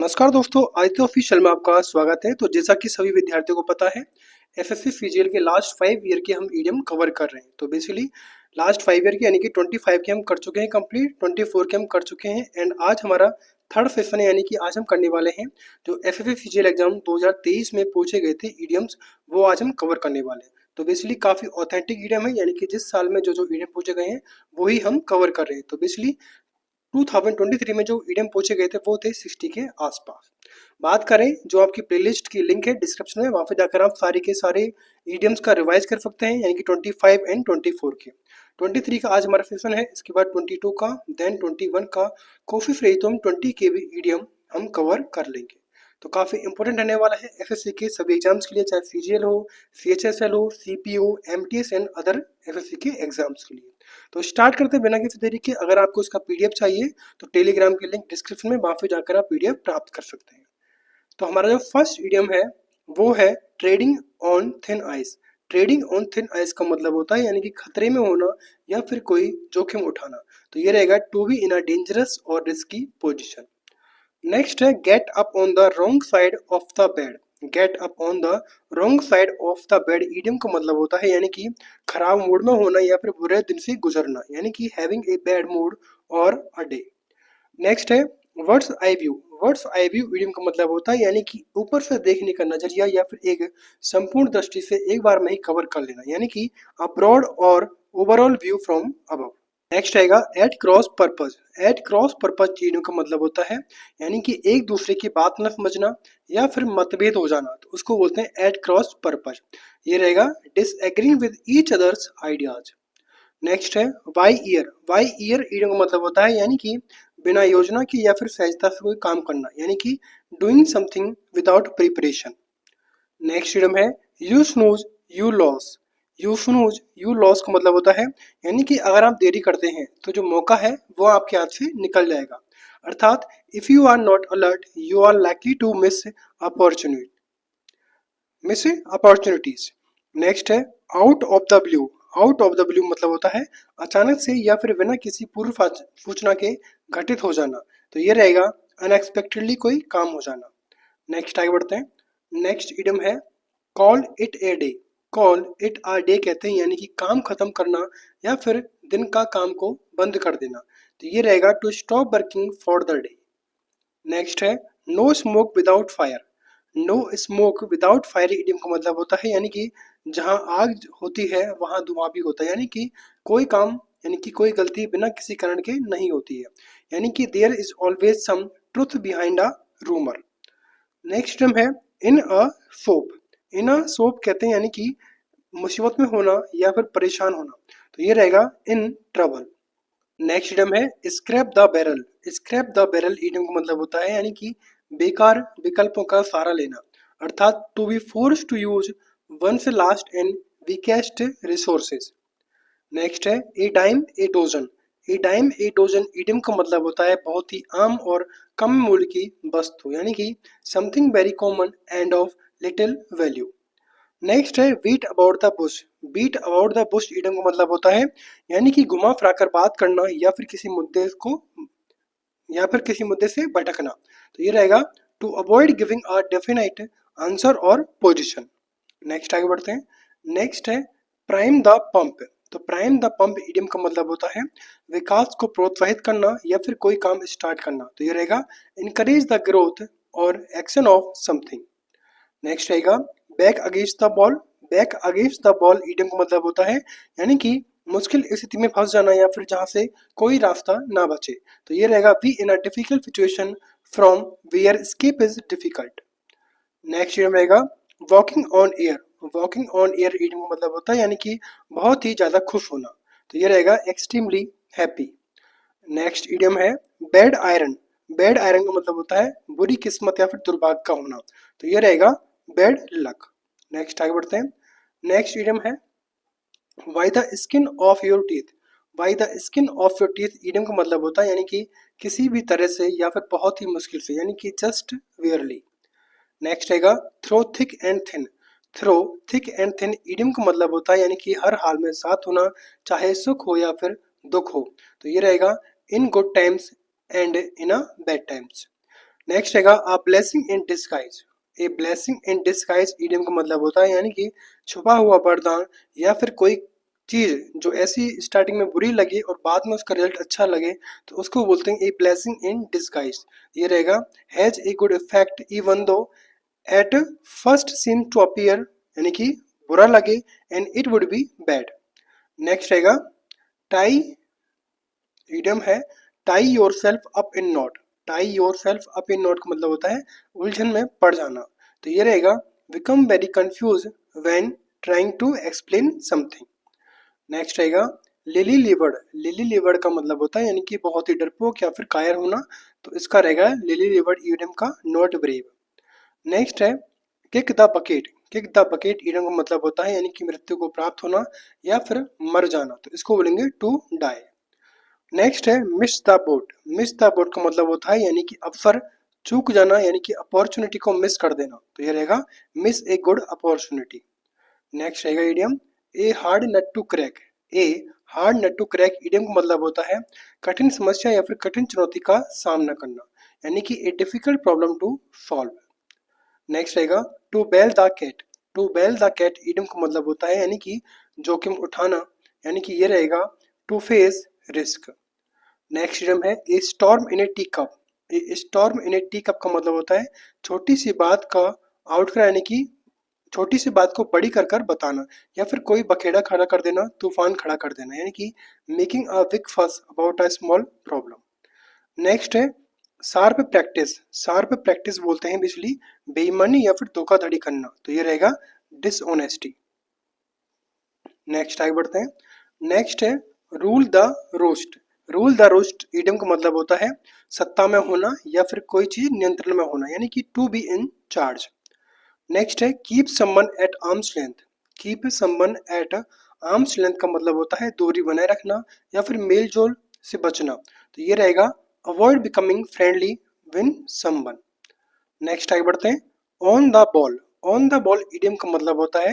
नमस्कार दोस्तों, आदित्य ऑफिशियल में आपका स्वागत है। तो जैसा कि सभी विद्यार्थियों को पता है, एसएससी सीजीएल के लास्ट 5 ईयर के हम ईडीएम कवर कर रहे हैं। तो बेसिकली लास्ट 5 ईयर के यानी कि 25 के हम कर चुके हैं कंप्लीट, 24 के हम कर चुके हैं एंड आज हमारा थर्ड सेशन है। यानी कि आज हम करने वाले हैं जो एसएससी सीजीएल एग्जाम 2023 में पूछे गए थे ईडीएम्स, वो आज हम कवर करने वाले हैं। तो बेसिकली काफी ऑथेंटिक ईडीएम है, यानी कि जिस साल में जो ईडीएम पूछे गए हैं वही हम कवर कर रहे हैं। तो बेसिकली 2023 में जो ईडीएम पूछे गए थे वो थे 60 के आसपास। बात करें जो आपकी प्लेलिस्ट की लिंक है डिस्क्रिप्शन में, वहां पे जाकर आप सारे के सारे ईडीएम्स का रिवाइज कर सकते हैं, यानी कि 25 एंड 24 के। 23 का आज हमारा सेशन है, इसके बाद 22 का, देन 21 का। कोशिश रही तो हम 20 के भी ईडीएम हम कवर कर लेंगे। तो काफी इंपॉर्टेंट रहने वाला है एसएससी के सभी एग्जाम्स के लिए, चाहे सीजीएल हो, सीएचएसएल हो, सीपी हो, एमटीएस एंड अदर एसएससी के एग्जाम्स के लिए। तो स्टार्ट करते हैं बिना किसी देरी के। अगर आपको इसका पीडीएफ चाहिए तो टेलीग्राम की लिंक डिस्क्रिप्शन में, वहां पे जाकर आप पीडीएफ प्राप्त कर सकते हैं। तो हमारा जो फर्स्ट इडियम है वो है trading on thin ice. Trading on thin ice का मतलब होता है यानी कि खतरे में होना या फिर कोई जोखिम उठाना। तो ये रहेगा to be in a dangerous और रिस्की पोजिशन। नेक्स्ट है get up on the wrong side of the bed. Get up on the wrong side of the bed idiom का मतलब होता है यानी कि खराब मूड में होना या फिर बुरे दिन से गुजरना, यानी कि हैविंग ए बैड मूड और अ डे। नेक्स्ट है words eye view. Words eye view idiom का मतलब होता है यानी कि ऊपर से देखने का नजरिया या फिर एक संपूर्ण दृष्टि से एक बार में ही कवर कर लेना, यानी कि अ ब्रॉड और overall view from above. Next आएगा at cross purpose. At cross purpose चीजों का मतलब होता है यानी कि एक दूसरे की बात न समझना या फिर मतभेद हो जाना, तो उसको बोलते हैं एट क्रॉस पर्पज। ये रहेगा disagreeing with each others ideas. Next है by ear. By ear idiom का मतलब होता है यानी कि बिना योजना के या फिर सहजता से कोई काम करना, यानी कि doing something without preparation. Next idiom है you snooze you lose. You snooze you lose का मतलब होता है यानी कि अगर आप देरी करते हैं तो जो मौका है वो आपके हाथ से निकल जाएगा। अर्थात if you are not alert you are likely to opportunity miss opportunities. Next है out of the blue. Out of the blue मतलब होता है अचानक से या फिर बिना किसी पूर्व सूचना के घटित हो जाना। तो ये रहेगा अनएक्सपेक्टेडली कोई काम हो जाना। नेक्स्ट आगे बढ़ते हैं। नेक्स्ट इडियम है call it a day. Call it a day कहते हैं यानी कि काम खत्म करना या फिर दिन का काम को बंद कर देना। तो ये रहेगा to stop working for the day. Next है no smoke without fire. No smoke without fire idiom का मतलब होता है यानी कि जहां आग होती है वहां धुआं भी होता है, यानी कि कोई काम यानी कि कोई गलती बिना किसी कारण के नहीं होती है, यानी कि there is always some truth behind a rumour. Next term है in a soap. In a soap कहते हैं यानी कि मुसीबत में होना या फिर परेशान होना। तो ये रहेगा इन ट्रबल। नेक्स्ट इडियम है scrap the barrel. Scrap the barrel idiom का मतलब होता है यानी कि बेकार विकल्पों का सहारा लेना, अर्थात to be force to use one's last and weakest resources. Next है a dime a dozen. A dime a dozen idiom का मतलब होता है बहुत ही आम और कम मूल्य की वस्तु, यानी कि something very common and of little value. Next है beat about the bush. Beat about the bush idiom का मतलब होता है यानी कि घुमा फिरा कर बात करना या फिर किसी मुद्दे से भटकना। तो ये रहेगा to avoid giving a definite answer और पोजिशन। नेक्स्ट आगे बढ़ते हैं। नेक्स्ट है प्राइम द पंप। तो प्राइम द पंप इडियम का मतलब होता है विकास को प्रोत्साहित करना या फिर कोई काम स्टार्ट करना। तो ये रहेगा इनकरेज द ग्रोथ और एक्शन ऑफ समथिंग। नेक्स्ट रहेगा back against the ball. Back against the ball idiom का मतलब होता है यानी कि मुश्किल स्थिति में फंस जाना या फिर जहां से कोई रास्ता ना बचे। तो ये रहेगा be in a difficult situation from where escape is difficult. Next idiom रहेगा walking on air. Walking on air idiom का मतलब होता है यानी कि बहुत ही ज्यादा खुश होना। तो ये रहेगा एक्सट्रीमली हैप्पी। नेक्स्ट इडियम है बैड आयरन। बैड आयरन का मतलब होता है बुरी किस्मत या फिर दुर्भाग्य का होना। तो ये रहेगा बैड लक। नेक्स्ट आगे बढ़ते हैं। नेक्स्ट इडियम है why the skin of your teeth. Why the skin of your teeth idiom का मतलब होता है यानी कि किसी भी तरह से या फिर बहुत ही मुश्किल से, यानी कि जस्ट वेयरली। नेक्स्ट रहेगा throw thick and thin. Throw thick and thin idiom का मतलब होता है यानी कि हर हाल में साथ होना, चाहे सुख हो या फिर दुख हो। तो ये रहेगा in good times and in a bad times. Next रहेगा a blessing in disguise. A blessing in disguise idiom का मतलब होता है यानी कि छुपा हुआ वरदान, या फिर कोई चीज जो ऐसी स्टार्टिंग में बुरी लगे और बाद में उसका रिजल्ट अच्छा लगे, तो उसको बोलते हैं ए ब्लेसिंग इन डिस्गाइज। ये रहेगा has a good effect even though at first seem to appear, यानी कि बुरा लगे and it would be bad. Next रहेगा टाई इडियम है tie yourself up in knot. Tie yourself up in knot का मतलब होता है उलझन में पड़ जाना। तो ये रहेगा become very confuse when trying to explain something. Next रहेगा लिली लिवर्ड। लिली लिवर्ड का मतलब होता है यानी कि बहुत ही डरपोक या फिर कायर होना, तो इसका रहेगा लिली लिवर्ड इडियम का नॉट ब्रेव। नेक्स्ट है kick the bucket. Kick the bucket idiom का मतलब होता है यानी कि मृत्यु को प्राप्त होना या फिर मर जाना, तो इसको बोलेंगे टू डाई। नेक्स्ट है miss the boat. Miss the boat का मतलब होता है यानी कि अवसर चूक जाना, यानी कि अपॉर्चुनिटी को मिस कर देना, तो ये रहेगा miss a good opportunity. Next रहेगा idiom a hard nut to crack. A hard nut to crack idiom का मतलब होता है कठिन समस्या या फिर कठिन चुनौती का सामना करना, यानी कि a difficult problem to solve. Next रहेगा to bell the cat. To bell the cat idiom का मतलब होता है यानी कि जोखिम उठाना, यानी कि ये रहेगा to face risk. Next idiom है a storm in a teacup. A storm in a teacup का मतलब होता है छोटी सी बात का आउटक्राई, यानी कि छोटी सी बात को बड़ी कर कर बताना, या फिर कोई बखेड़ा खड़ा कर देना, तूफान खड़ा कर देना, यानी कि मेकिंग अ बिग फस about a small problem. Next है शार्प प्रैक्टिस। शार्प प्रैक्टिस बोलते हैं बेसिकली बेईमानी या फिर धोखाधड़ी करना, तो ये रहेगा डिसऑनेस्टी। नेक्स्ट आगे बढ़ते हैं। नेक्स्ट है rule the roast. Rule the roast idiom का मतलब होता है सत्ता में होना या फिर कोई चीज नियंत्रण में होना, यानी कि to be in charge. Next है keep someone at arm's length. Keep someone at arm's length का मतलब होता है दूरी बनाए रखना या फिर मेल जोल से बचना, तो ये रहेगा avoid becoming friendly win someone. Next आगे बढ़ते हैं। On the ball. On the ball idiom का मतलब होता है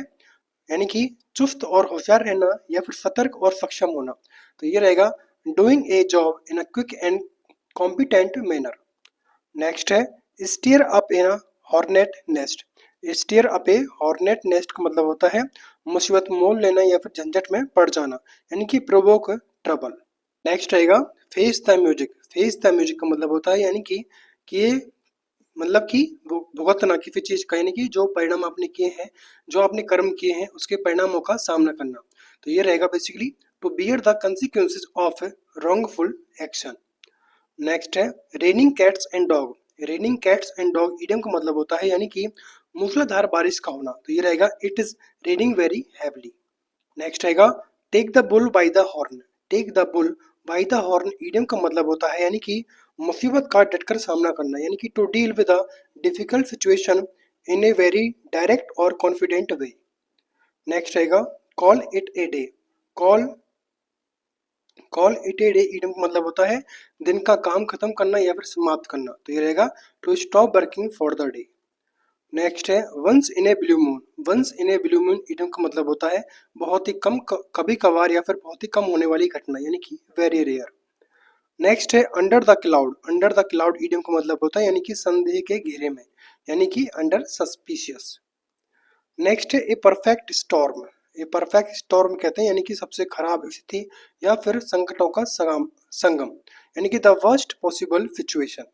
यानी कि चुस्त और होशियार रहना या फिर सतर्क और सक्षम होना, तो ये रहेगा doing a job in a quick and competent manner. Next है stir up in a hornet nest. Stir up a hornet nest का मतलब होता है मुसीबत मोल लेना या फिर झंझट में पड़ जाना, यानी कि प्रोवोक ट्रबल। नेक्स्ट रहेगा face the music. Face the music का मतलब होता है यानी कि ये मतलब कि भुगतना किसी चीज का, यानी कि जो परिणाम आपने किए हैं, जो आपने कर्म किए हैं उसके परिणामों का सामना करना, तो ये रहेगा basically to bear the consequences of wrongful action. Next है raining cats and dog. Raining cats and dog idiom का मतलब होता है यानी कि मूसलाधार बारिश का होना, तो ये रहेगा it is raining very heavily. Next रहेगा take the bull by the horn. Take the bull by the horn idiom का मतलब होता है यानी कि मुसीबत का डटकर सामना करना, यानी कि to deal with a difficult situation in a very direct और कॉन्फिडेंट वे। नेक्स्ट रहेगा call it a day. Call call it a day idiom का मतलब होता है दिन का काम खत्म करना या फिर समाप्त करना, तो ये रहेगा to stop working for the day. Next है once in a blue moon. Once in a blue moon idiom का मतलब होता है बहुत ही कम कभी कभार या फिर बहुत ही कम होने वाली घटना, यानी कि वेरी रेयर। नेक्स्ट है under the cloud. Under the cloud idiom का मतलब होता है यानी कि संदेह के घेरे में, यानी कि अंडर सस्पिशियस। नेक्स्ट है a perfect storm. A perfect storm कहते हैं यानी कि सबसे खराब स्थिति या फिर संकटों का संगम, यानी कि the worst possible situation.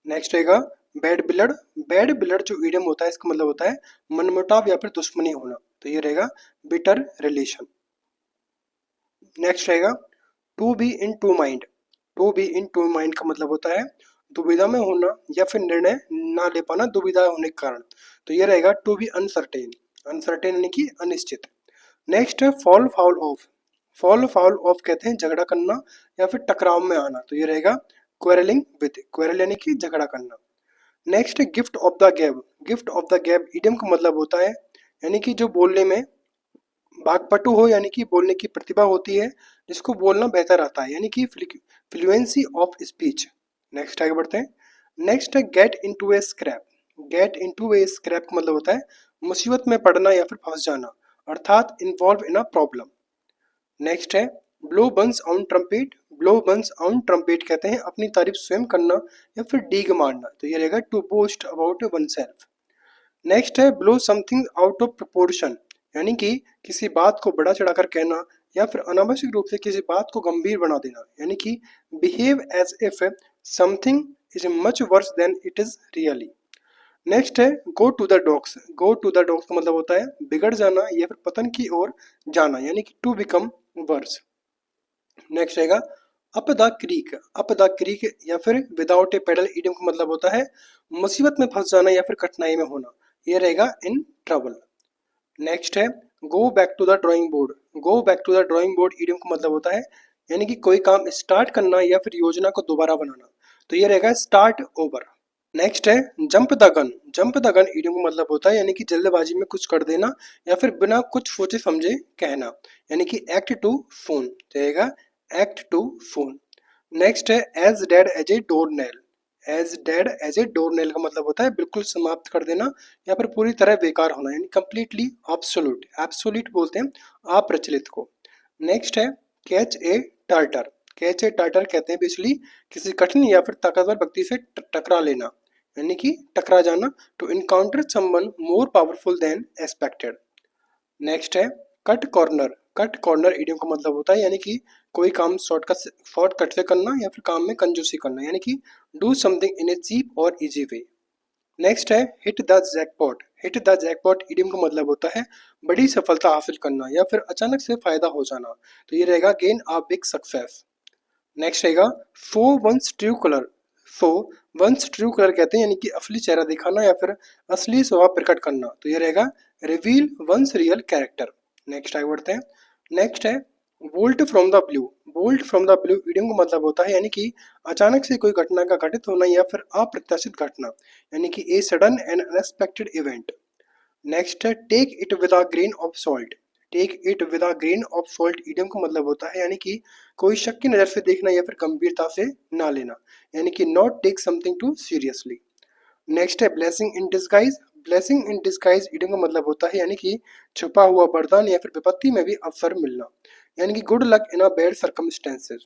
Next रहेगा बैड ब्लड। बैड ब्लड जो इडियम होता है इसका मतलब होता है मनमुटाव या फिर दुश्मनी होना, तो ये रहेगा बिटर रिलेशन। नेक्स्ट रहेगा to be in two mind. To be in two mind का मतलब होता है दुविधा में होना या फिर निर्णय ना ले पाना दुविधा होने के कारण, तो ये रहेगा टू बी अनसर्टेन। अनसर्टेन यानी कि अनिश्चित। नेक्स्ट है fall foul of. Fall foul of कहते हैं झगड़ा करना या फिर टकराव में आना, तो ये रहेगा क्वेरलिंग विद। क्वेरल यानी कि झगड़ा करना। नेक्स्ट है गिफ्ट ऑफ द गैब। गिफ्ट ऑफ द गैब इडियम का मतलब होता है यानी कि जो बोलने में वाक्पटु हो, यानी कि बोलने की प्रतिभा होती है, जिसको बोलना बेहतर आता है, यानी कि फ्लुएंसी ऑफ स्पीच। नेक्स्ट आगे बढ़ते हैं। नेक्स्ट है गेट इनटू ए स्क्रैप। गेट इनटू ए स्क्रैप का मतलब होता है मुसीबत में पड़ना या फिर फंस जाना, अर्थात involve in a problem. Next है blow buns on trumpet blow one's on trumpet कहते हैं अपनी तारीफ स्वयं करना या फिर डीग मारना, तो ये रहेगा to boast about oneself. Next है blow something out of proportion, यानी कि किसी बात को बड़ा चढ़ाकर कहना या फिर अनावश्यक रूप से किसी बात को गंभीर बना देना, यानी कि behave as if something is much worse than it is really. Next है go to the dogs. Go to the dogs का मतलब होता है बिगड़ जाना या फिर पतन की ओर जाना, यानी कि टू बिकम वर्स। नेक्स्ट रहेगा up the creek. Up the creek या फिर विदाउट ए पेडल इडियम का मतलब होता है मुसीबत में फंस जाना या फिर कठिनाई में होना, ये रहेगा इन ट्रबल। नेक्स्ट है go back to the drawing board. Go back to the drawing board idiom का मतलब होता है यानी कि कोई काम स्टार्ट करना या फिर योजना को दोबारा बनाना, तो ये रहेगा स्टार्ट ओवर। नेक्स्ट है jump the gun. Jump the gun idiom का मतलब होता है यानी कि जल्दबाजी में कुछ कर देना या फिर बिना कुछ सोचे समझे कहना, यानी कि एक्ट टू फोन, रहेगा एक्ट टू फोन। नेक्स्ट है as dead as a door nail. As dead as a door nail का मतलब होता है बिल्कुल समाप्त कर देना या फिर पूरी तरह बेकार होना, यानी कंप्लीटली एब्सोल्यूट। एब्सोल्यूट बोलते हैं अप्रचलित को। नेक्स्ट है catch a tartar. Catch a tartar कहते हैं बेसिकली किसी कठिन या फिर ताकतवर व्यक्ति से टकरा लेना, यानी कि टकरा जाना, to encounter someone more powerful than expected. Next है cut corner. Cut corner idiom का मतलब होता है यानी कि कोई काम शॉर्टकट से करना या फिर काम में कंजूसी करना, यानी कि do something in a cheap और इजी वे। नेक्स्ट है hit the jackpot. Hit the jackpot idiom का मतलब होता है बड़ी सफलता हासिल करना या फिर अचानक से फायदा हो जाना, तो ये रहेगा gain a big success. Next रहेगा show one's true colour. Show one's true colour कहते हैं यानी कि असली चेहरा दिखाना या फिर असली स्वभाव प्रकट करना, तो ये रहेगा reveal one's real character. Next आगे बढ़ते हैं। नेक्स्ट है bolt from the blue. Bolt from the blue idiom का मतलब होता है यानी कि अचानक से कोई घटना का घटित होना या फिर अप्रत्याशित घटना, यानी कि a sudden and unexpected event. Next है take it with a grain of salt. Take it with a grain of salt idiom का मतलब होता है यानी कि कोई शक की नज़र से देखना या फिर गंभीरता से ना लेना, यानी कि not take something too seriously. Next है blessing in disguise. Blessing in disguise idiom का मतलब होता है यानी कि छुपा हुआ वरदान या फिर विपत्ति में भी अवसर मिलना, यानी कि good luck in a bad circumstances.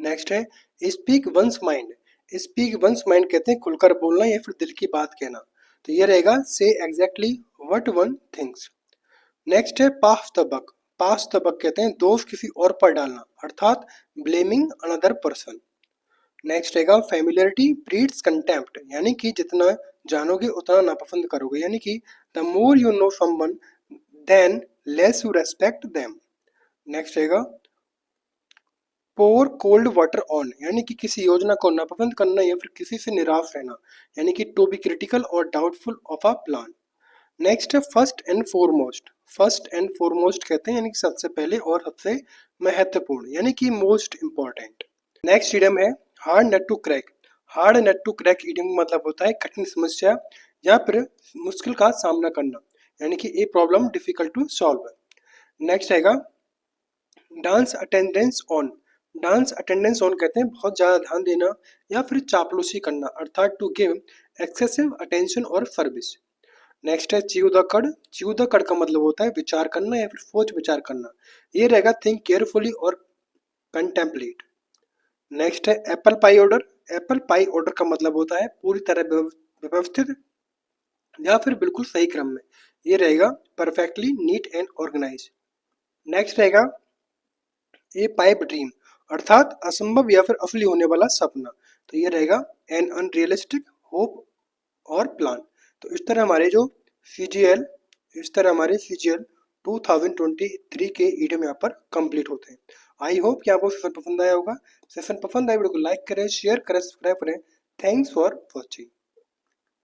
Next है speak one's mind. Speak one's mind कहते हैं खुलकर बोलना या फिर दिल की बात कहना, तो ये रहेगा से exactly what one thinks. Next है पास the buck. Pass the buck कहते हैं दोष किसी और पर डालना, अर्थात ब्लेमिंग अनदर पर्सन। नेक्स्ट रहेगा फेमिलियरिटी ब्रीड्स कंटेम्प्ट, यानी कि जितना जानोगे उतना नापसंद करोगे, यानी कि the more you know someone than less you respect them. Next रहेगा पोर कोल्ड वाटर ऑन, यानी कि किसी योजना को नापसंद करना या फिर किसी से निराश रहना, यानी कि टू बी क्रिटिकल और doubtful of a plan. Next है first and foremost. First and foremost कहते हैं यानी कि सबसे पहले और सबसे महत्वपूर्ण, यानी कि मोस्ट इंपॉर्टेंट। नेक्स्ट इडियम है hard nut to crack. Hard nut to crack idiom मतलब होता है कठिन समस्या या फिर मुश्किल का सामना करना, यानी कि a problem difficult to solve. Next रहेगा dance attendance on. Dance attendance on कहते हैं बहुत ज़्यादा ध्यान देना या फिर चापलूसी करना, अर्थात टू गिव एक्सेसिव अटेंशन और सर्विस। नेक्स्ट है च्यू द कड। च्यू द कड का मतलब होता है विचार करना या फिर सोच विचार करना, ये रहेगा थिंक केयरफुली और कंटेम्पलेट। नेक्स्ट है apple pie order. Apple pie order का मतलब होता है पूरी तरह व्यवस्थित या फिर बिल्कुल सही क्रम में, ये रहेगा perfectly neat and organise. Next रहेगा ए पाइप ड्रीम, अर्थात असंभव या फिर असली होने वाला सपना, तो ये रहेगा एन अनरियलिस्टिक होप और प्लान। तो इस तरह हमारे जो सीजीएल इस तरह हमारे सीजीएल 2023 के ईडियम यहाँ पर कंप्लीट होते हैं। आई होप कि आपको सेशन पसंद आया होगा। सेशन पसंद आए वीडियो को लाइक करें, शेयर करें, सब्सक्राइब करें। Thanks for watching.